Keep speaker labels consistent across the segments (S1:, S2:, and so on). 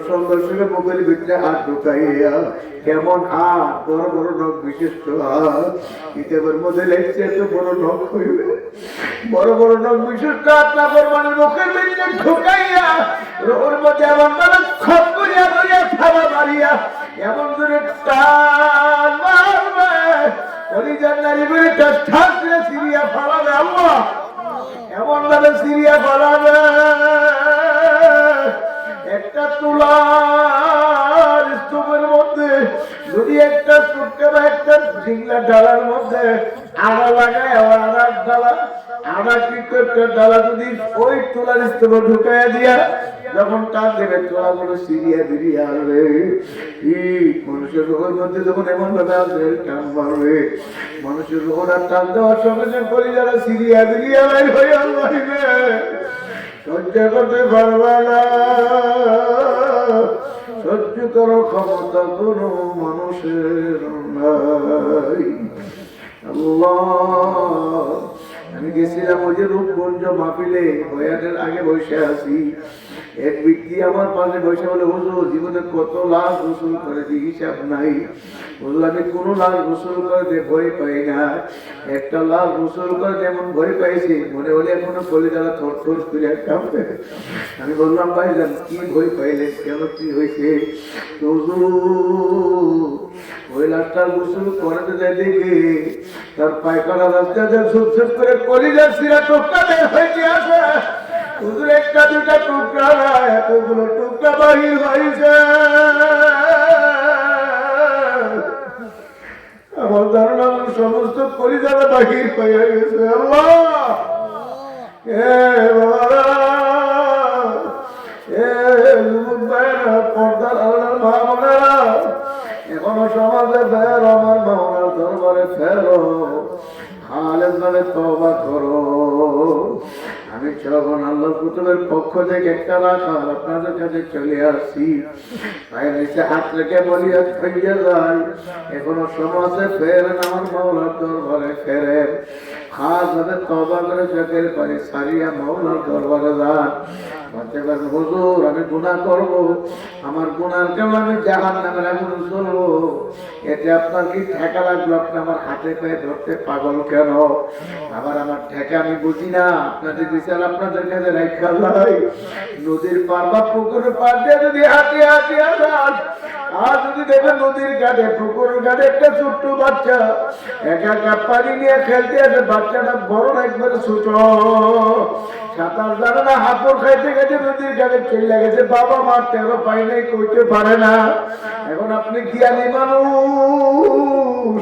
S1: সংঘর্ষের মুখের ভিতরে হাত ঢুকাইয়া কেমন হাত, বড় বড় নখ বিশিষ্ট হাত, কিতাবের মধ্যে লেখছে এত বড় নখ হইবে, বড় বড় নখ বিশিষ্ট হাত না করবানের মুখের ভিতরে ঢুকাইয়া ওর মধ্যে এমন ভাবে খপ করিয়া করিয়া থাবা মারিয়া এমন করে টান মারবে কলিজার নারী করে ঠাস করে সিরিয়া ফালাবে, আল্লাহ এমন ভাবে সিরিয়া ফালাবে একটা তুলার স্তূপের মধ্যে যদি একটা টুকরা বা একটা ঝিঙ্গা ডালার মধ্যে আড়া লাগায় আড়ার ডালা আড়া কিন্তু একটা ডালা যদি ওই তুলার স্তূপে ঢুকাইয়া দিয়া যখন টান দেবে তোলাগুলো সিরিয়া বেরিয়ে আসবে, মানুষের রোগের মধ্যে যখন এমন ভাবে আসবে টান মারবে, মানুষের রোগ আর টান দেওয়ার সঙ্গে সঙ্গে করি যারা সিরিয়া বেরিয়ে হয়ে আসবে, সহ্য করতে পারবে না, সহ্য করার ক্ষমতা কোনো মানুষের নাই। আল্লাহ, আমি গেছিলাম ওই যে রূপগঞ্জ মাহফিলে, বয়ানের আগে বসে আছি, এক ব্যক্তি আমার পাশে বসে বলে, হুজুর জীবনে কত লাখ গোসল করেছি হিসাব নাই, বললাম আমি কোনো লাখ গোসল করতে ভয় পাই না, একটা লাখ গোসল করে যেমন ভয় পাইছি মনে হলে এখনো কলিজারা থর থর করে কাঁপে। আমি বললাম ভাইজান কি ভয় পাইলেন, কেন কি হয়েছে? ওই লাখটার গোসল করাতে যায় দেখে তার পায়খানা রাস্তাতে সুপ করে কলিজার শিরা টুকরা বের হয়েছে আসে, হুজুর একটা দুটা টুকরা না এতগুলো টুকরা বাহির হয়েছে, আমার ধারণা সমস্ত কলিজারা বাহির হয়ে গেছে। আল্লাহ পর্দার আল্লাহর মা বোনেরা এখনো সমাজে ফের আমার মাওলার দরবারে ফেরো, খালেদ মানে তওবা করো। আমি যখন আল্লাহর কুতুবের পক্ষ থেকে একটা রাখা আপনাদের কাছে চলে আসছি, পায়ের নিচে হাত রেখে বলি আজ খাইয়া যাই, এখনো সমাজে ফেরেন আমার মাওলার দরবারে ফেরেন, খাস ভাবে তওবা করে চোখের পানি সারিয়া মাওলার দরবারে যান। হুজুর আমি গুনাহ করবো, আমার গুনার কারণে আমি জাহান্নামের আগুনে জ্বলবো, এতে আপনার কি ঠেকা লাগলো? আপনি আমার হাতে পায়ে ধরতে পাগল কেন? আবার আমার ঠেকা আমি বুঝি না, আপনাদের বিচার আপনাদের কাছে রাখা যায়। নদীর পার বা পুকুরের পার দিয়ে যদি হাঁটিয়ে হাঁটিয়ে যান, আর যদি দেখবেন নদীর ঘাটে পুকুরের ঘাটে একটা ছোট্ট বাচ্চা একা একা পানি নিয়ে খেলতে আছে, বাচ্চাটা বড় না একবারে ছোট, সাঁতার জানে না, হাঁপুর খাইতে গেছে নদীর ঘাটে চলে গেছে, বাবা মার টেরো পাই নাই, কইতে পারে না। এখন আপনি জ্ঞানী মানুষ,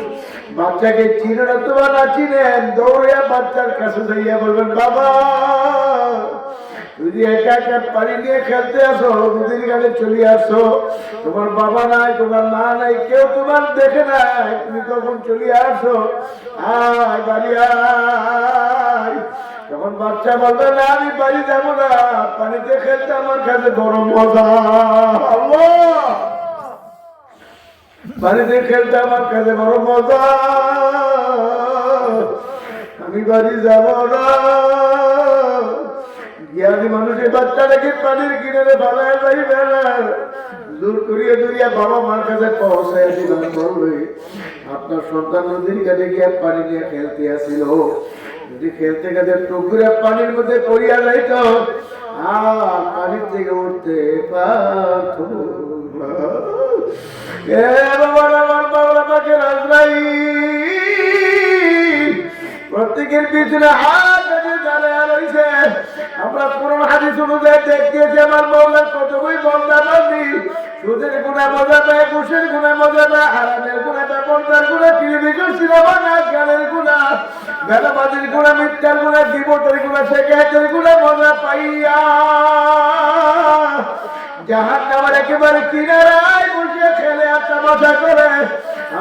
S1: বাচ্চাকে চিনে না তো না চিনেন, দৌড়িয়া বাচ্চার কাছে যাইয়া বলবেন, বাবা যদি একা একা পানি নিয়ে খেলতে আসো, নদীর ঘাটে চলে আসো, তোমার বাবা নাই, তোমার মা নাই, কেউ তোমার দেখে নাই, তুমি কখন চলে আসো, আয় বাড়ি আয়। তখন বাচ্চা বলবে, না আমি বাড়ি যাবো না, পানিতে খেলতে আমার কাছে বড় মজা, আল্লাহ পানিতে খেলতে আমার কাছে বড় মজা, আমি বাড়ি যাব না। জ্ঞানী মানুষের বাচ্চাটাকে পানির কিনারে বানায় যাইবে না, দূর করিয়ে দূরিয়া বাবা মার কাছে পৌঁছায় দিবেন, বলবে আপনার সন্তান নদীর কাছে গিয়ে পানি নিয়ে খেলতে আসিল, যদি খেলতে গেছে টুকরে পানির মধ্যে পড়িয়া যাইত, আর পানির থেকে উঠতে পারত না। প্রত্যেকের পিছনে হাত দাঁড়িয়ে রয়েছে। আমরা পুরনো হাদিস অনুযায়ী দেখতেছি আমার মাওলার কতগুলি বন্দা বান্দি সুদের গুনাহ মজা পায়, ঘুষের গুনাহ মজা পায়, হারামের গুনাহ পায়, পর্দার গুনাহ, টেলিভিশন সিনেমা নাচ গানের গুনাহ, বেদাবাজির গুনাহ, মিথ্যার গুনাহ, বিপদের গুনাহ, শেখায়তের গুনাহ মজা পাইয়া জাহান্নামের একেবারে কিনারায় বসে খেলে আর তামাশা করে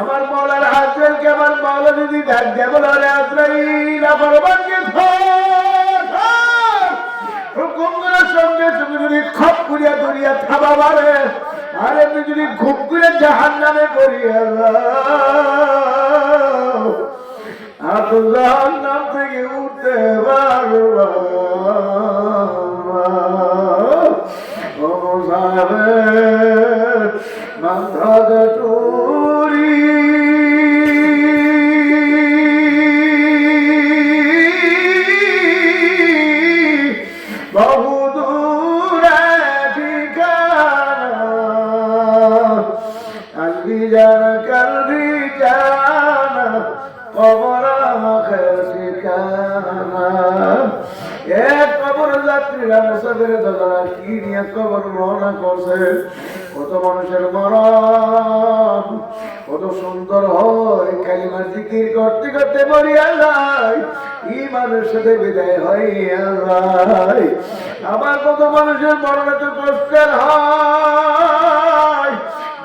S1: আমার মাওলার হাজবেন্ডকে আমার মাওলা যদি ডাক দেব বলে, আজরাইল আমার বানকে হুকুম করার সঙ্গে সঙ্গে যদি খপ করিয়া ধরিয়া থাবা মারে, আর এমনি যদি ঘুম করে জাহান্নামে পড়িয়া আর তো জাহান্নাম থেকে উঠতে পারবা। বান্ধা টুরি বহু দূরে ঠিকানা কালবি জানা কবর আখের ঠিকানা এক কবর যাত্রীরা মুসাফির দাদারা কি নিয়ে কবর রওনা করছে কত মানুষের মরণ কত সুন্দর হয় কালিমার জিকির করতে করতে মরিয়া যায় ইমানের সাথে বিদায় হইয়া যায় আবার কত মানুষের মরণ এত কষ্টের হয়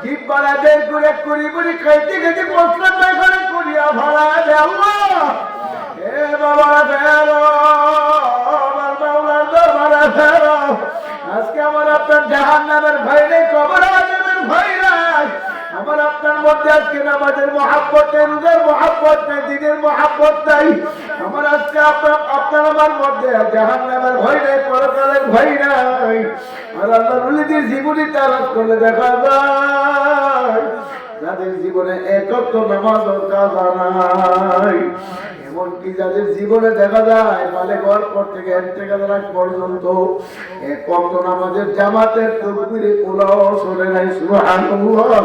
S1: জীব বাড়া বের করে করি করি খাইতে খাইতে কষ্ট করে করিয়া ভাড়া দে আল্লাহ এ বাবা ফেরো আমার মাওলার দরবারে ফেরো আজকে আমার আপনার জাহান্নামের ভয় নেই কবর আযাবের ভয় নাই আমার আপনার মধ্যে আজকে নামাজের মহব্বত নেই রোজার মহব্বত নেই দ্বীনের মহব্বত নাই আমার আজকে আপনার আমার মধ্যে জাহান্নামের ভয় নেই পরকালের ভয় নাই আর আল্লাহর ওলিদের জীবনী তালাশ করলে দেখা যায় যাদের জীবনে একক নামাজও কাজা নাই এমনকি যাদের জীবনে দেখা যায় মানে ঘর পর থেকে পর্যন্ত একক নামাজের জামাতের তকবীরে উলাও শুনে নাই সুবহানাল্লাহ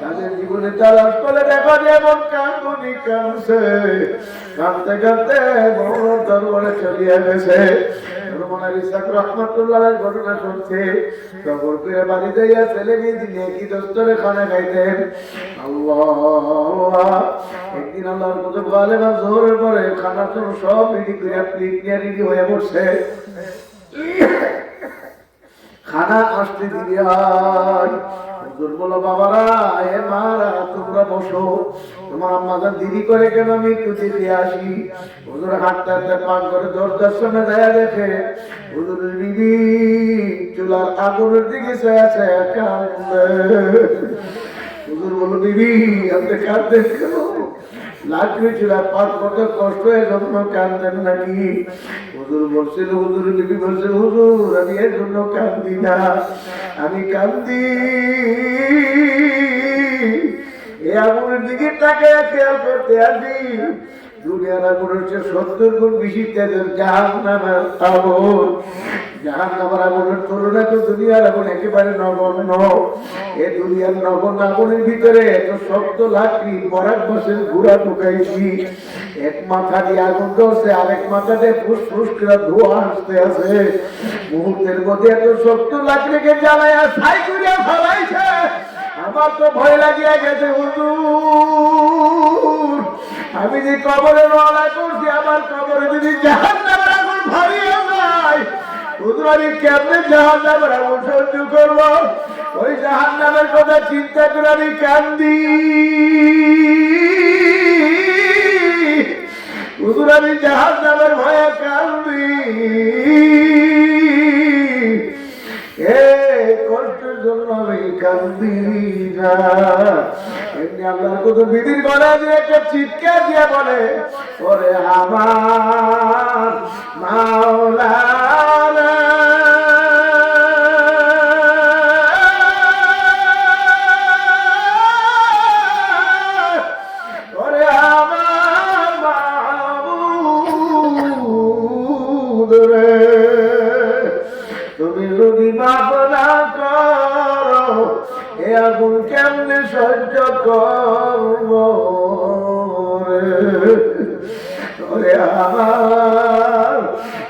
S1: তাদের জীবনে তালাশ করে দেখা যায় এমন কান্দনি কাঁদছে কাঁদতে কাঁদতে বড় দরবারে চলিয়া গেছে ঘটনা শুনছে কবর করে বাড়িতে ছেলে মেয়ে দিনে কি দোস্তরে খানা খাইতেন আল্লাহ একদিন আল্লাহর কত ভালো না জোরের পরে খানার জন্য সব রেডি করে প্লেট নিয়ে রেডি হয়ে বসছে খানা আসতে দিবি হুজুর বলো বাবারা এ মারা তোমরা বসো তোমার আম্মাজান দেরি করে কেন আমি একটু দিয়ে আসি হুজুর হাঁটতে হাঁটতে পাক করে দরজার সামনে দাঁড়িয়ে দেখে হুজুরের বিবি চুলার আগুনের দিকে আছে হুজুর বলো বিবি আপনি কাঁদতেন কেন লাকড়ি চুলা পাক করতে কষ্ট এর জন্য কাঁদতেন নাকি হুজুর বলছিল হুজুর বিবি বলছিল হুজুর আমি এর জন্য কাঁদি না আমি কাঁদি এই আগুনের দিকে তাকায় খেয়াল করতে আসি দুনিয়ার আগুন হচ্ছে 70 গুণ বেশি তেজের জাহান্নামের আগুন জাহান্নামের আগুনের তুলনায় তো দুনিয়ার আগুন একেবারে নগণ্য এই দুনিয়ার নগণ্য আগুনের ভিতরে এত শক্ত লাকড়ি বরাক বসের ঘোড়া ঢুকাইছি এক মাথা দিয়ে আগুন জ্বলছে আরেক মাথা দিয়ে ফুসফুস করে ধোঁয়া আসতে আছে মুহূর্তের মধ্যে এত শক্ত লাকড়িকে জ্বালাইয়া ছাই করে ফেলাইছে আমার তো ভয় লাগিয়া গেছে হুজুর আমি যে কবরে রওনা করছি আমার কবরে যদি জাহান্নামের আগুন ভরিয়ে যায় হুজুর আমি কেমনে জাহান্নামের আগুন সহ্য করবো ওই জাহান্নামের কথা চিন্তা করে আমি কান্দি হুজুর আমি জাহান্নামের ভয়ে কান্দি কষ্টের জন্য আমি কান্দি না এমনি আল্লাহর কত বিধির গলা দিয়ে একটা চিৎকার দিয়ে বলে ওরে আমার মাওলানা ওরে আমার মাহবুব রে তুমি যদি মাফ না করো এ আগুন কেমনে সহ্য করব রে আমার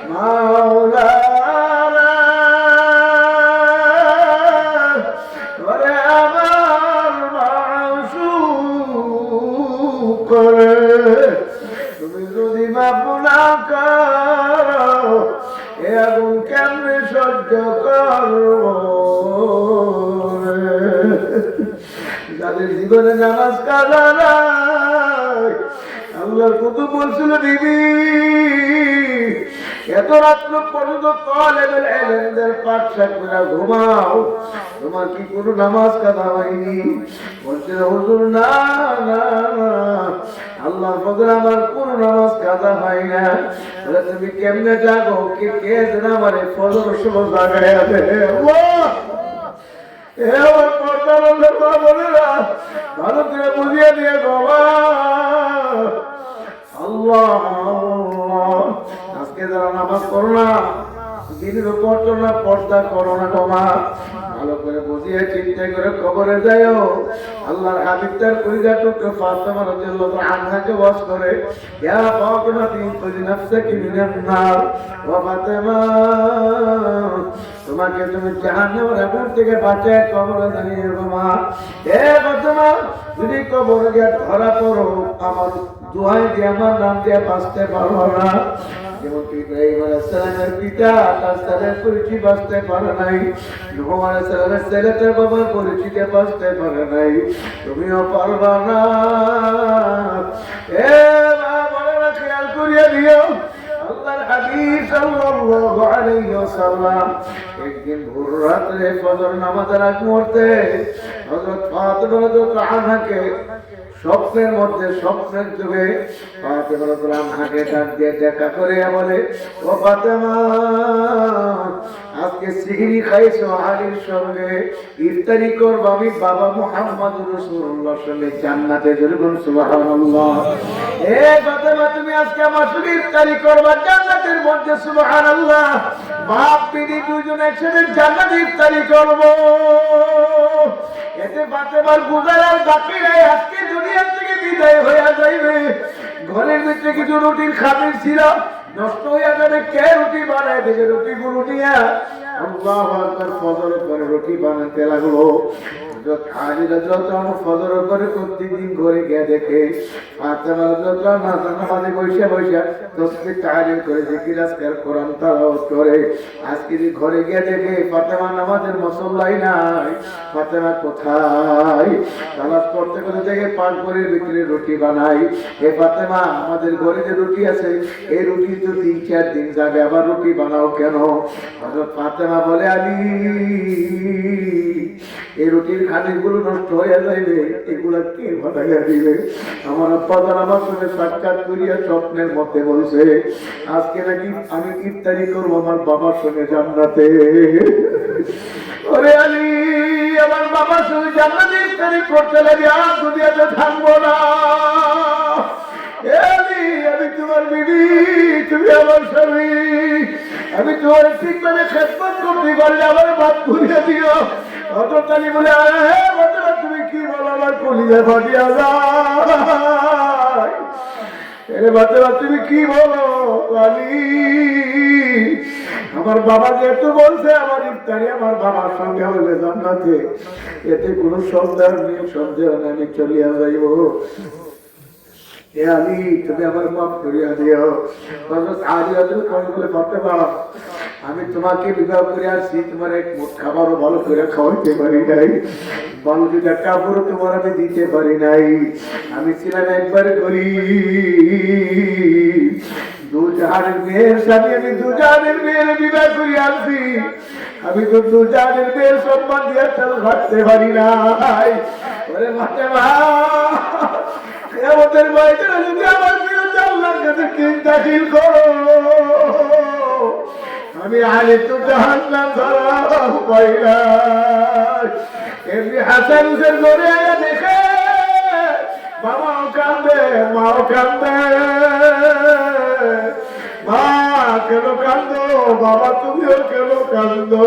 S1: মাওলানা ওরে আমার মাসুক রে তুমি যদি মাফ না করো এ আগুন কেমনে সহ্য করব যাদের জীবনে নামাজ কাজা নাই আল্লাহর কত বলছিল দিদি এত রাত্র পর্যন্ত কলেজের পাঠশাক করে ঘুমাও তোমার কি কোনো নামাজ কাজা হয়নি বলছে হুজুর না না আল্লাহ ফজর আমার কোন নামাজ কাজা হয় না তুমি কেমনে জাগো কে যেন আমার ফজর সময় জাগায় আছে এ আমার পর্দার মা বোনেরা, ভালো করে বুঝিয়ে দিয়ে বাবা আল্লাহ, আজকে যারা নামাজ পড়ো না, দিনের উপর তোমরা পর্দা করো না বাবা, ভালো করে বুঝিয়ে চিন্তা করে কবরে যাইও। আল্লাহর হাবিবটার কলিজা টুকরো ফাতেমা রাদিয়াল্লাহু আনহাকে ওয়াজ করে, ইয়া ফাতেমা তিনকুলি নাফসাকি মিনান নার, ওয়া ফাতেমা তোমাকে তুমি জাহান্নামের আগুন থেকে বাঁচায় কবরে জানিয়ে বাবা। এ ফাতেমা, যদি কবরে গিয়ে ধরা পড়ো, আমার দোহাই দিয়ে আমার নাম দিয়ে বাঁচতে পারবো না। যেমন ইব্রাহিম আলাইহিস সালামের পিতা তার ছেলের পরিচয় বাঁচতে পারে নাই, নূহ আলাইহিস সালামের ছেলে তার বাবার পরিচয় বাঁচতে পারে নাই, তুমিও পারবা না। এ মা বোনেরা, খেয়াল করিয়া দিও, আল্লাহর হাবিব সাল্লাল্লাহু আলাইহি ওয়াসাল্লাম একদিন ভোর রাতে ফজর নামাজের আগ মুহূর্তে হযরত ফাতেমা রাদিয়াল্লাহু আনহাকে স্বপ্নের মধ্যে, স্বপ্নের যুগে ফাতেমা রাদিয়াল্লাহু আনহাকে ডাক দিয়ে দেখা করে বলে, ও ফাতেমা, আজকে সিহরি খাইছো আলীর সঙ্গে, ইফতারি করব আমি বাবা মুহাম্মদুর রাসূলুল্লাহর সঙ্গে জান্নাতে। জরুন সুবহানাল্লাহ। এ ফাতেমা, তুমি আজকে আমার সঙ্গে ইফতারি করবা জান্নাতের মধ্যে। সুবহানাল্লাহ। বাপ বিবি দুজন একসাথে জান্নাতে ইফতারি করব। এতে ফাতেমার গুজার আর বাকি নাই, আজকে দুনিয়া থেকে বিদায় হয়ে যাইবে। ঘরের ভিতরে কিছু রুটির খামির ছিল, নষ্ট হয়ে যাবে, কে রুটি বানায় দেবে? রুটিগুলো নিয়ে আল্লাহু আকবার ফজর করে রুটি বানাতে লাগলো। ফজর করে প্রতিদিন ঘরে গিয়ে দেখে ফাতেমা নামাজে বসে বসে তাসবিহ তাহলিল করে জিকির আজকার কোরআন তেলাওয়াত করে। আজকে ঘরে গিয়ে দেখে ফাতেমা নামাজের মুসল্লাই নাই। ফাতেমা কোথায়? নামাজ পড়তে করতে দেখে পাক করে ভিতরে রুটি বানাই। হে ফাতেমা, আমাদের ঘরে যে রুটি আছে, এই রুটি তো 3-4 দিন যাবে, আবার রুটি বানাও কেন? হযরত ফাতেমা বলে, আলী, এই রুটির খানিকগুলো নষ্ট হয়ে যাইবে, এগুলা কে বানাইয়া দিবে? আমার আব্বা আমার সঙ্গে সাক্ষাৎ করিয়া স্বপ্নের মধ্যে বলছে, আজকে নাকি আমি ইফতারি করবো আমার বাবার সঙ্গে জান্নাতে। ওরে আলী, আমার বাবার সঙ্গে জান্নাতে ইফতারি করতে লাগে, আর দুনিয়াতে থাকবো না। আমি তোমার বিবি, তুমি আমার স্বামী, আমি তোমার ঠিকভাবে খেদমত করতে পারলে আমার বাদ করিয়া দিও। অতটালি বলে, তুমি কি বলো, আমার কলিজা ফাটিয়া যায়। এরে বাচ্চারা, তুমি কি বলো? আলী, আমার বাবা যেহেতু বলছে আমার ইফতারি আমার বাবার সঙ্গে হলে জান্নাতে, এতে কোনো সন্দেহ নেই, সন্দেহ নেই, আমি চলিয়া যাইব। আমি তুমি আমার মাফ করিয়া দিও। আমি তোমাকে বিবাহ করে আসছি, তোমার এক মুঠ খাবারও ভালো করে খাওয়াইতে পারি নাই, ভালো দুটা কাপড়ও তোমার আমি দিতে পারি নাই। আমি ছিলাম একবার করি দুজাহানের মেয়ের সাথে, আমি দুজাহানের মেয়ের বিবাহ করে আসছি। আমি তো দুজাহানের মেয়ের সম্মান দিয়ে রাখতে পারি নাই। ওরে মাঠে আমাদের বাড়িতে যদি আমার বিরুদ্ধে আল্লাহর কাছে কেস দাখিল করো, আমি আলে তো জাহান্নাম ছাড়া উপায় নাই। এমনি হাসান হুসেন ধরে দেখে বাবাও কান্দে, মাও কান্দে। মা কেন কান্দো? বাবা তুমিও কেন কান্দো?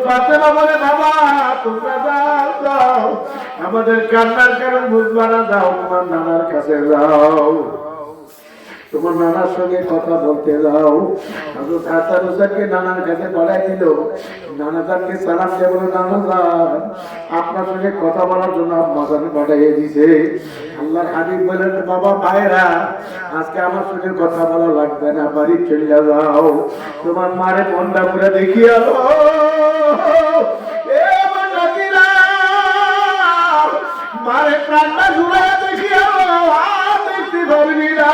S1: ফাতেমা বলে, বাবা তোমরা যাও, আমাদের কান্নার কারণ বুঝবা না, যাও তোমার নানার কাছে যাও, তোমার নানার সঙ্গে কথা বলতে যাও। হযরত হাসান হুসাইনকে নানার কাছে পাঠাই দিল। নানা তাকে সালাম দিয়ে বলল, নানা যান, আপনার সঙ্গে কথা বলার জন্য আম্মাজানে পাঠাইয়ে দিছে। আল্লাহর হাবিব বলেন, বাবা ভাইরা, আজকে আমার সঙ্গে কথা বলা লাগবে না, বাড়ি চলে যাও, তোমার মারে মনটা করে দেখিয়ে আলো। মারে প্রাণটা জুড়ে দেখিয়ে দেখতে পারবি না।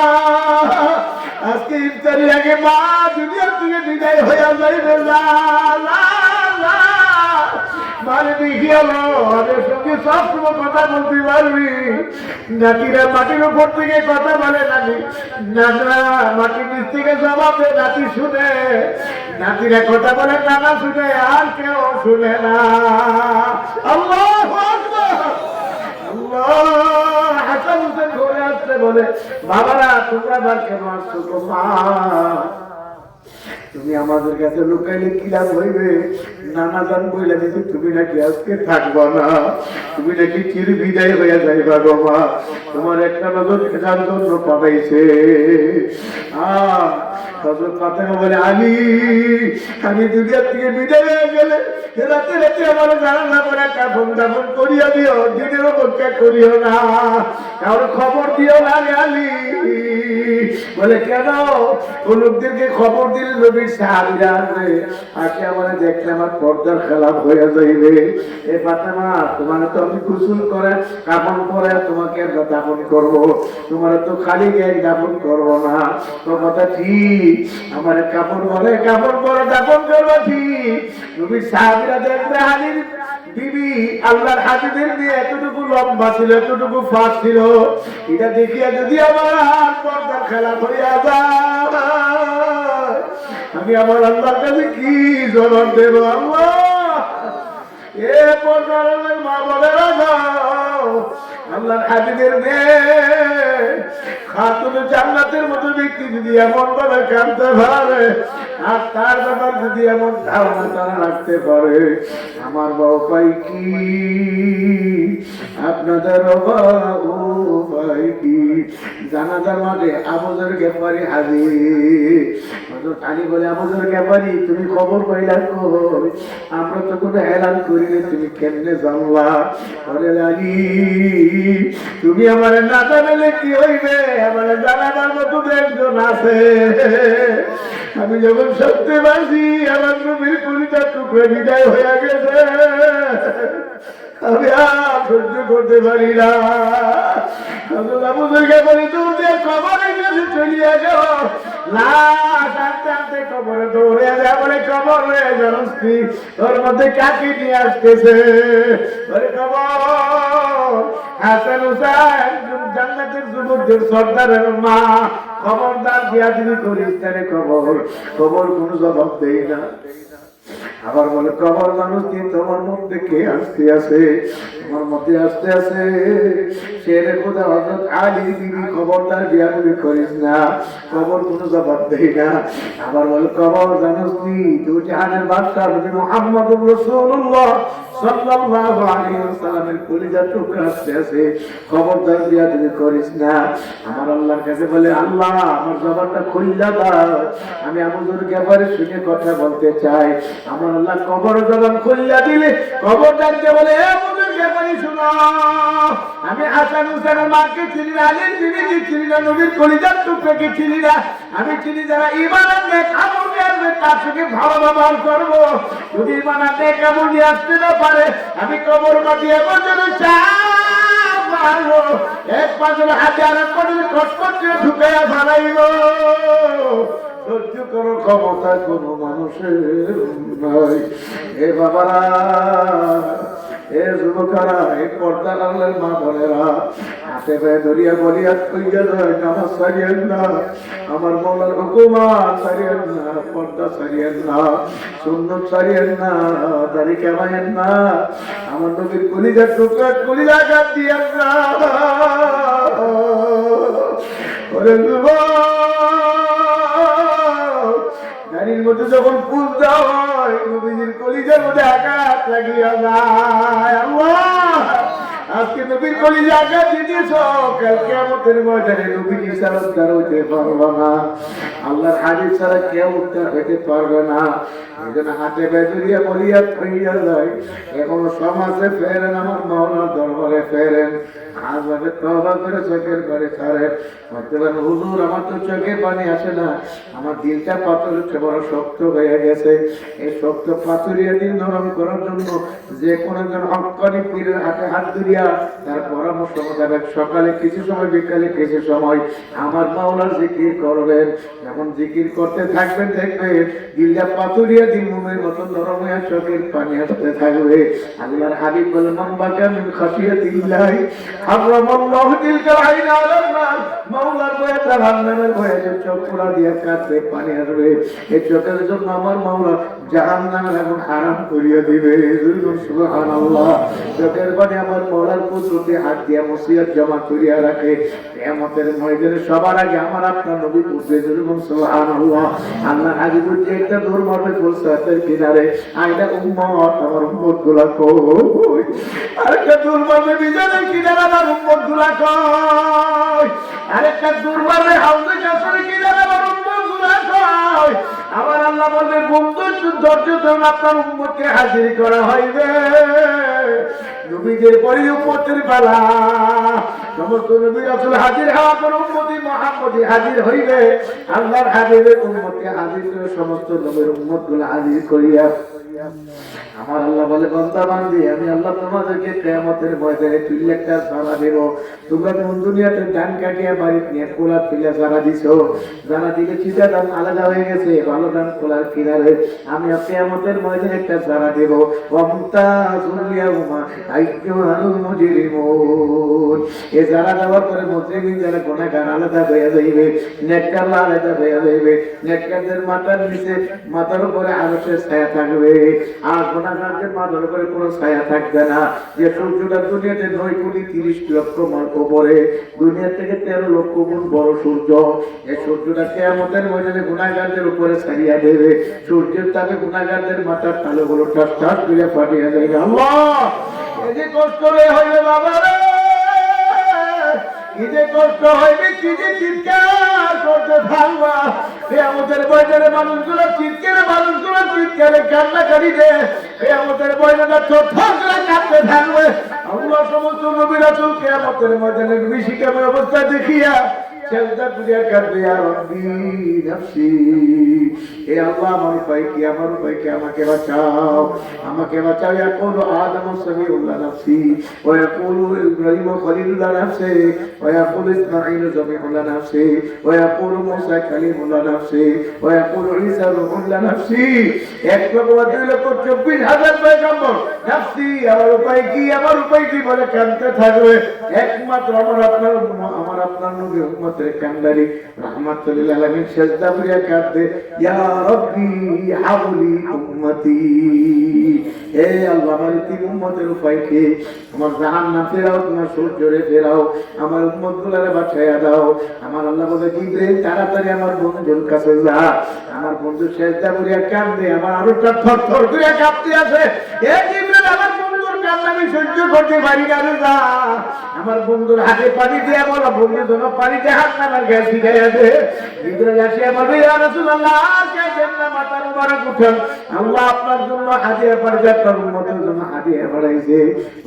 S1: আজকে ইফতারির আগে মা দুনিয়া থেকে বিদায় হয়ে যাইবে। মানে দেখি আলো ওদের সঙ্গে সবসময় কথা বলতে পারবি। নাতিরা মাটির উপর থেকে কথা বলে নাকি নানা মাটির নিচ থেকে জবাব দেয় নাতি শুনে, নাতিরা কথা বলে নানা শুনে, আর কেউ শুনে না। আল্লাহু আকবার। আল্লাহ হাসান হোসেন ঘরে আসছে বলে বাবারা তোমরা বার কেন আসছো গো মা? তুমি আমাদের কাছে লুকাইলে কি লাভ হইবে? নানা জান বইলা দিতে তুমি নাকি আজকে থাকবা না, তুমি নাকি চির বিদায় হইয়া যাইবা গো মা। তোমার একটা নজর খেলার জন্য পাঠাইছে। বলে আলী আমি দুনিয়ার থেকে বিদায় হয়ে গেলে রাতে রাতে আমার জানালা করে কাপড় দাপন করিয়া দিও, দিনের অপেক্ষা করিও না, কারোর খবর দিও না আলী। বলে কেন? লোকদেরকে খবর দিলে নবীর সাহাবীরা আসবে, আজকে আমার দেখলে আমার পর্দার খেলাপ হয়ে যাইবে। এ ফাতেমা তোমার তো আমি গোসল করে কাপড় পরে তোমাকে দাফন করবো, তোমার তো খালি গায়ে দাফন করবো না। তো কথা ঠিক, আমার কাপড় পরে দাফন করবো ঠিক। নবীর সাহাবীরা দেখবে আলীর বিবি আল্লাহর হাবিবের মেয়ে এতটুকু লম্বা ছিল, এতটুকু ফাঁস ছিল, এটা দেখিয়া যদি আমার পর্দার খেলাপ হইয়া যায়, আমি আমার আল্লাহর কাছে কি জবাব দেব? আল্লাহ এ পর্দার মা বোনেরা যাও, আল্লাহর হাবিবের মেয়ে খাতুন জান্নাতের মতো ব্যক্তি যদি এমন ভাবে কাঁদতে পারে, আর তার ব্যাপার যদি এমন ধারণা তারা রাখতে পারে, আমার উপায় কি? আপনাদের উপায় কি? জানাজার মাঝে আবুজর গেফারি হাজির। আলী বলে আবুজর গেফারি তুমি খবর পাইলা কই? আমরা তো কোনো এলান করিনি, তুমি কেমনে জানলা? বলে আলী তুমি আমার না জানালে কি হইবে? আমার জানাবার মতো একজন আছে। আমি যখন সত্যি বাসি আমার নবীর কলিজা টুকরে বিদায় হয়ে গেছে, আমি আর সহ্য করতে পারি না। আবুদেরকে বলি তুমি খবরে গেছে চলিয়া যাও, লাশ আনতে আনতে কবরে দৌড়ে যায়। বলে কবর হয়ে জনস্তি তোর মধ্যে কাকি নিয়ে আসতেছে। বলে কবর হাসান হুসাইন জান্নাতের যুবকদের সর্দারের মা, খবরদার দিয়া দিবি করিস তারে। খবর কোন জবাব দেই না। আবার বলে কবর মানুষ দিয়ে তোমার মধ্যে কে আসতে আছে? তোমার মধ্যে আসতে আছে শেরে খোদা হযরত আলী বিবি, খবরদার দিয়া দিবি করিস না। কবর কোনো জবাব দেই না। আবার বলে কবর জানোস নি তুই জাহানের বাদশা নবী মুহাম্মদুর রাসূলুল্লাহ সাল্লাল্লাহু আলাইহি ওয়াসাল্লামের কলিজা টুকরা আসতে আছে, খবরদার দিয়া দিবি করিস না। আমার আল্লাহর কাছে বলে আল্লাহ আমার জবানটা খুইলা দাও, আমি আবুজুর ব্যাপারে শুনে কথা বলতে চাই। আমার আল্লাহ কবর জবান খুইলা দিলে খবরদারকে বলে আবুজুর ব্যাপারে শুনো, আমি হাসান হুসাইনের মাকে চিনি না, আলীর বিবিকে চিনি না, নবীর কলিজার টুকরাকে চিনি না। আমি চিনি যারা ঈমান আনবে আমল নিয়ে আসবে তার সঙ্গে ভালো ব্যবহার করবো। যদি ঈমান আনবে আমল নিয়ে আসতে না পারে, আমি কবর মাটি এমন যেন চাপ মারবো, এক পাঁচের হাতে আর এক পাঁচের কটকট করে ঢুকাইয়া বানাইব। সহ্য করো ক্ষমতা কোনো মানুষের নাই। এ বাবারা, এ যুবকারা, এ পর্দা লাগলেন মা বোনেরা, হাতে পায়ে ধরিয়া বলিয়া কইয়া যায় নামাজ ছাড়িয়েন না, আমার মৌলার হুকুমান ছাড়িয়েন না, পর্দা ছাড়িয়েন না, সুন্নত ছাড়িয়েন না, দাড়ি কামাইয়েন না, আমার নবীর কলিজার টুকরা কলিজা কাট দিয়েন না। ওরে গাড়ির মধ্যে যখন ফুল দেওয়া হয় নবীজির কলিজার মধ্যে আঘাত লাগিয়া যায়। আল্লাহ আজকে নবীর কলিজা আঘাত দিতেছ, কাল কিয়ামতের ময়দানে নবীর ইশারা উদ্ধার হইতে পারবে না, আল্লাহর হাদিস ছাড়া কেউ উদ্ধার হইতে পারবে না। এই জন্য হাতে বেজুরিয়া বলিয়া হইয়া যায়, এখনো সমাজে ফেরেন, আমার মাওলার দরবারে ফেরেন, আজ ভাবে তওবা করে চোখের করে ছাড়েন। বর্তমান হুজুর আমার তো চোখে পানি আসে না, আমার দিলটা পাথর হচ্ছে বড় শক্ত হয়ে গেছে। এই শক্ত পাথরিয়া দিল নরম করার জন্য যে কোনো একজন হক্কানি পীরের হাতে হাত ধরিয়া তার পরামর্শ মোতাবেক সকালে কিছু সময়, বিকালে কিছু সময় আমার মাওলার জিকির করবেন। যখন জিকির করতে থাকবেন দেখবেন দিলটা পাথুরিয়া দিমুমের মতো নরম হয়ে চোখের পানি আসতে থাকবে। আল্লাহর হাবিব বলেন মান বাকা মিন খাশিয়াতিল্লাহি হারামাল্লাহু তিলকাল আইনা আলান নার। মাওলার ভয়ে জাহান্নামের ভয়ে যে চোখ পোড়া দিয়ে কাঁদবে, পানি আসবে, এই চোখের জন্য আমার মাওলা জাহান্নামের আগুন হারাম করিয়ে দিবে। সুবহানাল্লাহ। চোখের পানি আমার মাওলার কুদরতে হাত দিয়ে মুসিবত জমা করিয়া রাখে। কিয়ামতের ময়দানে সবার আগে আমার আপনার নবী উঠবে। সুবহানাল্লাহ। আল্লাহ আগে বলছে একটা দূর মারবে ফুলসাতের কিনারে, আইনা উম্মত আমার উম্মত গুলা কই। আরেকটা দূর মারবে বিজানের কিনারে, আমার উম্মত গুলা কই। আরেকটা দূর মারবে হাউজে কাসরের কিনারে, আমার উম্মত গুলা কই। আমার আল্লাহ বলবে বন্ধু ধৈর্য ধরুন, আপনার উম্মতকে হাজির করা হইবে। নবীদের পরে উম্মতের পালা, সমস্ত নবী রাসূল হাজির হওয়ার পর উম্মতি মুহাম্মদি হাজির হইবে। আল্লাহর হাবিবের উম্মতকে হাজির করে সমস্ত নবীর উম্মতগুলো হাজির করিয়া আমার আল্লাহ বলে বান্দা বান্দি আমি আল্লাহ তোমাদেরকে কিয়ামতের ময়দানে তুলে একটা সারা দেব। তোমরা যেমন দুনিয়াতে ধান কাটিয়া বাড়িতে নিয়ে কোলা তুলে সারা দিছো, যারা দিকে চিটা ধান আলাদা হয়ে গেছে, ভালো ধান কোলার কিনারে আমি কিয়ামতের ময়দানে একটা সারা দেব। ওয়ামতাজুল ইয়াউমা আইয়ুহাল মুজরিমুন। এ যারা দেওয়ার পরে মুজরিমিন যারা গুনাহগার আলাদা হয়ে যাইবে, নেককার আলাদা হয়ে যাইবে। নেককারদের মাথার নিচে, মাথার উপরে আরশের ছায়া থাকবে, আর গুনাহগারদের মাথার উপরে কোনো ছায়া থাকবে না। যে সূর্যটা দুনিয়াতে 9,30 লক্ষ মাইল উপরে, দুনিয়া থেকে 13 লক্ষ গুণ বড় সূর্য। এই সূর্যটা কিয়ামতের ময়দানে গুনাহগারদের উপরে ছাড়িয়া দেবে। সূর্যের তাপে গুনাহগারদের মাথার তালুগুলো ঠাস ঠাস করে ফাটিয়া যাবে। আল্লাহ এই যে কষ্ট হইবে বাবা রে, কি যে কষ্ট হইবে, কি যে চিৎকার করতে থাকবা। কিয়ামতের ময়দানে মানুষগুলো চিৎকারে কান্নাকারি দে। কিয়ামতের ময়দানে থরথর করে কাঁপতে থাকবে। আল্লাহ সমস্ত নবী রাসূল কিয়ামতের ময়দানে বিশিকামের অবস্থা দেখিয়া সেজদা করিয়া কাঁদবে, ইয়া রাব্বি নাফসি। হে আল্লাহ আমার উপায় কি, আমার উপায় কি, আমাকে বাঁচাও, আমাকে বাঁচাও। ইয়াকুলু আদমু সামিউল্লাহ নাফসি ওয়া ইয়াকুলু ইব্রাহিমু খলিলুল্লাহ নাফসি ওয়া ইয়াকুলু ইসমাঈলু জামিউল্লাহ নাফসি ওয়া ইয়াকুলু মূসা কালিমুল্লাহ নাফসি ওয়া ইয়াকুলু ঈসা রূহুল্লাহ নাফসি। 1,24,000 পয়গম্বর নাফসি, আমার উপায় কি, আমার উপায় কি বলে কাঁদতে থাকবে। একমাত্র আমার আপনার নবী উম্মতের কান্দারি রাহমাতুল লিল আলামিন সেজদা করিয়া কাঁদবে, ইয়া রাব্বি হাবলি উম্মতি। হে আল্লাহ আমার তিন উম্মতের উপায় কি, আমার জাহান্নাম ফেরাও, তোমার সূর্যরে ফেরাও, আমার উম্মতগুলোরে বাঁচাইয়া দাও। আমার আল্লাহ বলে জিবরাইল তাড়াতাড়ি আমার বন্ধুর কাছে যা। আমার বন্ধু সেজদা করিয়া কাঁদবে, আমার আরো থরথর করিয়া কাঁপতে আছে। হে জিবরাইল আমার বন্ধুর কান্না আমি সহ্য করতে পারি না রে, যা আমার বন্ধুর হাতে পানি দিয়া বলো, বন্ধু যেন পানিতে হাত নামার গ্যাস শিখাইয়া দে। জিবরাইল আসিয়া বলবে, ইয়া রাসূলুল্লাহ কেন না মাথা মুবারক উঠান, আল্লাহ আপনার জন্য হাদিয়া পাঠিয়েছে, আপনার উম্মতের জন্য হাদিয়া পাঠাইছে।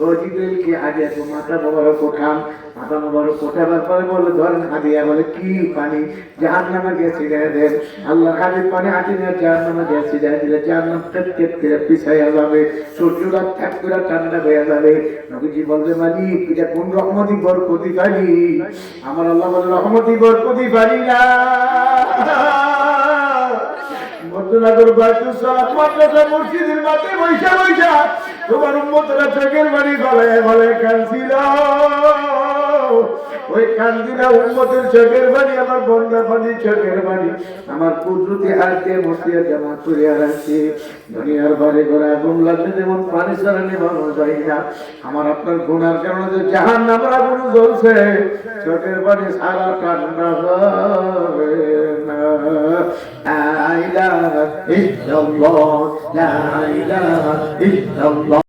S1: ও জিবরাইল কি হাদিয়া, তো মাথা মুবারক উঠান। মাথা মুবারক উঠাবার পরে বলে ধরেন হাদিয়া, বলে কি পানি, জাহান্নামে গ্যাস শিখাইয়া দেন। আল্লাহ হাদির পানি হাতে নিয়ে জাহান্নামে গ্যাস শিখাইয়া দিলে জাহান্নাম কেট করে পিছাইয়া যাবে, সূর্যটা ঠ্যাক করে ঠান্ডা হয়ে যাবে। নবীজি বলবে মালিক এটা কোন রহমতি বরকতি পানি? আমার আল্লাহ বলে রহমতি বরকতি পানি না, মধ্যনগর বাইতুল সালাত মাদ্রাসা মসজিদের মাঠে বৈশা বৈশা তোমার উম্মতরা চোখের বাড়ি ফলায় কাঁদছিল। ওই কান্দিনা উম্মতের চোখের বাড়ি, আমার বন্দার বাড়ি চোখের বাড়ি, আমার কুদরতি হাতে মসিয়া জমা করিয়া রাখছে। দুনিয়ার বাড়ি ঘরে আগুন লাগলে যেমন পানি ছাড়া নেভানো যায় না, আমার আপনার গুনার কারণে যে জাহান্নামের আগুন জ্বলছে, চোখের বাড়ি সারা ঠান্ডা হবে না। লা ইলাহা ইল্লাল্লাহ, লা ইলাহা ইল্লাল্লাহ।